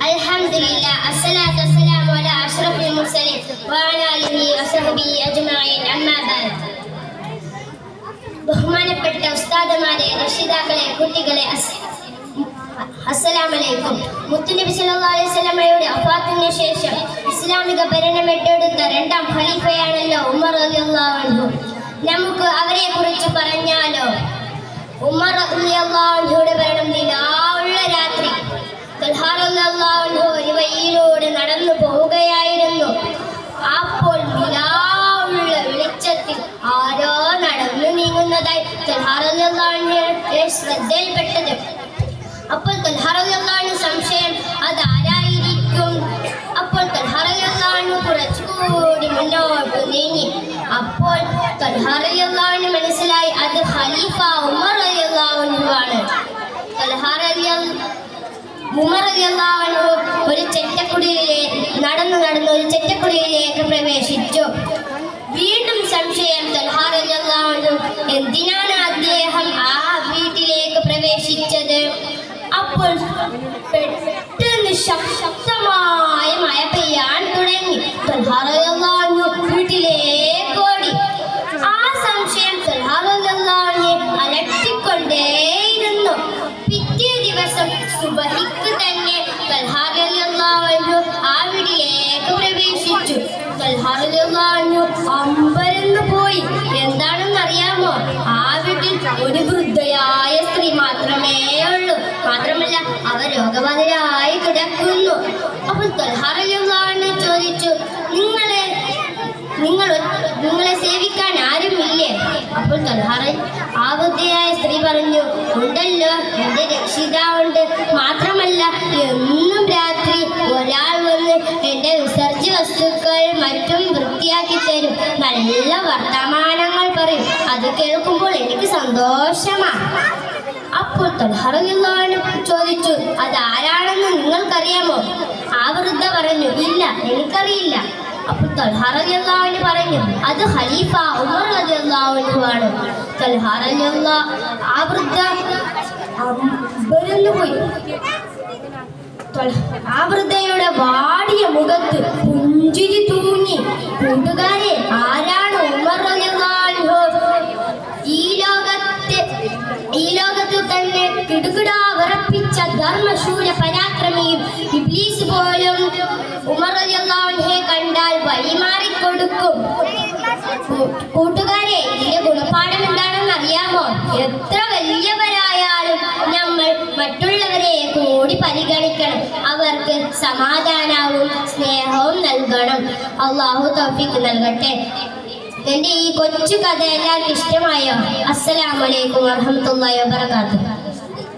അൽഹംദുലില്ലാഹ് അസ്സലാത്തു വസ്സലാമു അലാ അഷ്റഫിൽ മുർസലീൻ വഅലാ ആലിഹി വസഹ്ബിഹി അജ്മഈൻ അമ്മാ ബഅദ്. ബഹുമാനപ്പെട്ട ഉസ്താദുമാരെ, രക്ഷിതാക്കളെ, കുട്ടികളെ, അസ്സലാമു അലൈക്കും. മുത്തുനബി സല്ലല്ലാഹു അലൈഹി വസല്ലമയുടെ വഫാത്തിന് ശേഷം ഇസ്ലാമിക ഭരണം ഏറ്റെടുത്ത രണ്ടാം ഖലീഫയാണല്ലോ ഉമർ റളിയല്ലാഹു അൻഹു. നമുക്ക് അവരെ കുറിച്ച് പറഞ്ഞാലോ? ഉമർ റളിയല്ലാഹു അൻഹുയുടെ ഭരണം നിലാവുള്ള രാത്രി. തൽഹാ റളിയല്ലാഹു അൻഹു ഒരു വഴിയിലൂടെ നടന്നു പോവുകയായിരുന്നു. അപ്പോൾ നിലാവുള്ള വെളിച്ചത്തിൽ ആരോ നടന്നു നീങ്ങുന്നതായി തൽഹാ റളിയല്ലാഹു അൻഹുവിന്റെ ശ്രദ്ധയിൽപ്പെട്ടത്. അപ്പോൾ തൽഹാ റളിയല്ലാഹു അൻഹു സംശയം, അതാരായിരിക്കും? അപ്പോൾ തൽഹാ റളിയല്ലാഹു അൻഹു കുറച്ചുകൂടി മുന്നോട്ട് നീങ്ങി. അപ്പോൾ തൽഹാ റളിയല്ലാഹു അൻഹു മനസ്സിലായി, അത് ഖലീഫ ഉമർ റളിയല്ലാഹു അൻഹു ആണ്. ഉമർ റളിയല്ലാഹു അൻഹു ഒരു നടന്നു ഒരു ചെറ്റക്കുടിയിലേക്ക് പ്രവേശിച്ചു. വീണ്ടും സംശയം തൽഹാ റളിയല്ലാഹു അൻഹു, എന്തിനാണ് അദ്ദേഹം ആ വീട്ടിലേക്ക് പ്രവേശിച്ചത്? അപ്പോൾ പെട്ടെന്ന് ശക്തമായ മഴ പെയ്യാൻ തുടങ്ങി. തൽഹാ റളിയല്ലാഹു അൻഹു വീട്ടിലേക്ക് ഓടി. ആ സംശയം തൽഹാ റളിയല്ലാഹു അൻഹു അലട്ടിക്കൊണ്ടേയിരുന്നു. പിറ്റേ ദിവസം സുബഹിക്ക് തന്നെ തൽഹാ റളിയല്ലാഹു അൻഹു ആ വീട്ടിലേക്ക് പ്രവേശിച്ചു. തൽഹാ റളിയല്ലാഹു അൻഹു അമ്പരന്ന് പോയി. എന്താണെന്ന് അറിയാമോ? ആ വീട്ടിൽ ഒരു വൃദ്ധയായ സ്ത്രീ മാത്രമേ ഉള്ളൂ. മാത്രമല്ല, അവർ രോഗബാധിതരായി കിടക്കുന്നു. അപ്പോൾ തൽഹാ റളിയല്ലാഹു അൻഹു ചോദിച്ചു, നിങ്ങളെ സേവിക്കാൻ ആരുമില്ലേ? അപ്പോൾ ആ വൃദ്ധയായ സ്ത്രീ പറഞ്ഞു, ഉണ്ടല്ലോ, എൻ്റെ രക്ഷിതാവുണ്ട്. മാത്രമല്ല, എന്നും രാത്രി ഒരാൾ വന്ന് എൻ്റെ വിസർജ്യ വസ്തുക്കൾ മറ്റും വൃത്തിയാക്കി തരും. നല്ല വർത്തമാനങ്ങൾ പറയും. അത് കേൾക്കുമ്പോൾ എനിക്ക് സന്തോഷമാണ്. അപ്പോൾ തൽഹാ റളിയല്ലാഹു അൻഹു ചോദിച്ചു, അതാരാണെന്ന് നിങ്ങൾക്കറിയാമോ? ആ വൃദ്ധ പറഞ്ഞു, ഇല്ല, എനിക്കറിയില്ല. അപ്പോൾ തൽഹാ റളിയല്ലാഹു അൻഹു പറഞ്ഞു, അത് ഖലീഫ ഉമർ റളിയല്ലാഹു അൻഹു ആണ്. തൽഹാ റളിയല്ലാഹു ആ വൃദ്ധ അമ്പരന്ന് പോയി. ആ വൃദ്ധയുടെ വാടിയ മുഖത്ത് പുഞ്ചിരി തൂങ്ങി. കൂട്ടുകാരെ, ആരാണ് ഉമർ റളിയല്ലാഹു അൻഹു? ഈ ലോകത്ത് തന്നെ കിടുകിടാ വിറപ്പിച്ച ധർമ്മശൂല പരാക്രമിയും ഇബ്ലീസ് പോലും ഉമർ റളിയല്ലാഹു അൻഹുവിനെ കണ്ടാൽ വഴിമാറിക്കൊടുക്കും. കൂട്ടുകാരെ, ഇതിന്റെ ഗുണപാഠം എന്താണെന്ന് അറിയാമോ? എത്ര വലിയവരായാലും നമ്മൾ മറ്റുള്ളവരെ കൂടി പരിഗണിക്കണം. അവർക്ക് സമാധാനവും സ്നേഹവും നൽകണം. അല്ലാഹു തൗഫീഖ് നൽകട്ടെ. എൻ്റെ ഈ കൊച്ചു കഥ എല്ലാവർക്കും ഇഷ്ടമായോ? അസ്സലാമു അലൈക്കും വറഹ്മത്തുള്ളാഹി വബറകാതുഹു.